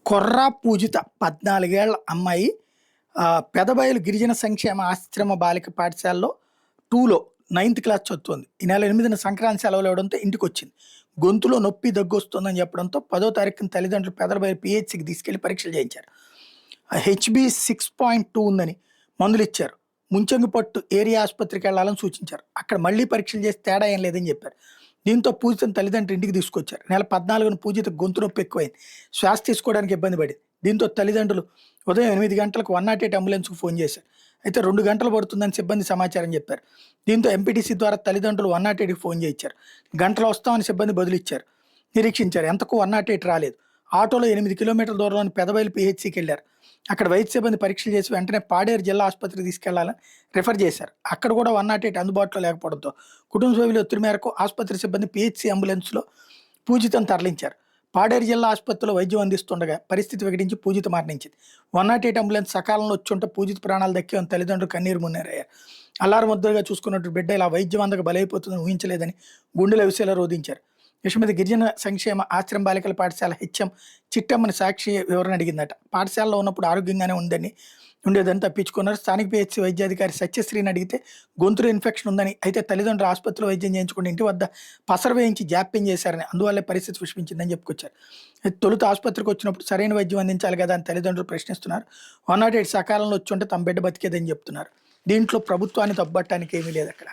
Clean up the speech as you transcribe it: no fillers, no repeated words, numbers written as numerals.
కొర్రా పూజిత 14 ఏళ్ల అమ్మాయి పెదబయలు గిరిజన సంక్షేమ ఆశ్రమ బాలిక పాఠశాలలో 2లో 9th క్లాస్ చదువుతోంది. ఈ నెల 8న సంక్రాంతి సెలవులు ఇవ్వడంతో ఇంటికొచ్చింది. గొంతులో నొప్పి, దగ్గొస్తోందని చెప్పడంతో 10వ తారీఖున తల్లిదండ్రులు పెదబయలు పీహెచ్‌సికి తీసుకెళ్లి పరీక్షలు చేయించారు. హెచ్‌బీ 6.2 ఉందని మందులిచ్చారు. ముంచంగిపట్టు ఏరియా ఆసుపత్రికి వెళ్లాలని సూచించారు. అక్కడ మళ్లీ పరీక్షలు చేసి తేడా ఏం లేదని చెప్పారు. దీంతో పూజితను తల్లిదండ్రులు ఇంటికి తీసుకొచ్చారు. నెల 14న పూజిత గొంతు నొప్పి ఎక్కువైంది. శ్వాస తీసుకోవడానికి ఇబ్బంది పడింది. దీంతో తల్లిదండ్రులు ఉదయం 8 గంటలకు 108 అంబులెన్స్‌కు ఫోన్ చేశారు. అయితే 2 గంటలు పడుతుందని సిబ్బంది సమాచారం చెప్పారు. దీంతో ఎంపీటీసీ ద్వారా తల్లిదండ్రులు 108కి ఫోన్ చేయించారు. గంటలో వస్తామని సిబ్బంది బదులిచ్చారు. నిరీక్షించారు. ఎంతకు 108 రాలేదు. ఆటోలో 8 కిలోమీటర్ల దూరంలోని పెదబయలు పీహెచ్‌సికి వెళ్లారు. అక్కడ వైద్య సిబ్బంది పరీక్షలు చేసి వెంటనే పాడేరు జిల్లా ఆసుపత్రికి తీసుకెళ్లాలని రిఫర్ చేశారు. అక్కడ కూడా 108 అందుబాటులో లేకపోవడంతో కుటుంబ సభ్యుల ఒత్తిడి మేరకు ఆసుపత్రి సిబ్బంది పీహెచ్‌సి అంబులెన్స్‌లో పూజితను తరలించారు. పాడేరు జిల్లా ఆసుపత్రిలో వైద్యం అందిస్తుండగా పరిస్థితి వికటించి పూజిత మరణించింది. 108 అంబులెన్స్ సకాలంలో వచ్చుంటే పూజిత ప్రాణాలు దక్కేవని తల్లిదండ్రులు కన్నీరు మున్నీరయ్యారు. అల్లారు ముద్రగా చూసుకున్నట్టు బిడ్డ ఇలా వైద్యం అందక బలైపోతుందని ఊహించలేదని గుండెల విషయాలు రోధించారు. విషయం మీద గిరిజన సంక్షేమ ఆశ్రమ బాలికల పాఠశాల హెచ్ఎం చిట్టమ్మని సాక్షి వివరణ అడిగిందట. పాఠశాలలో ఉన్నప్పుడు ఆరోగ్యంగానే ఉండేదని తప్పించుకున్నారు. స్థానిక పిహెచ్సి వైద్యాధికారి సత్యశ్రీని అడిగితే గొంతులో ఇన్ఫెక్షన్ ఉందని, అయితే తల్లిదండ్రులు ఆసుపత్రిలో వైద్యం చేయించుకుని ఇంటి వద్ద పసరు వేయించి జాప్యం చేశారని, అందువల్లే పరిస్థితి విషమించిందని చెప్పుకొచ్చారు. తొలుత ఆసుపత్రికి వచ్చినప్పుడు సరైన వైద్యం అందించాలి కదా అని తల్లిదండ్రులు ప్రశ్నిస్తున్నారు. 108 సకాలంలో వచ్చి ఉంటే తమ బిడ్డ బతికేదని చెప్తున్నారు. దీంట్లో ప్రభుత్వాన్ని తప్పబట్టడానికి ఏమీ లేదు అక్కడ.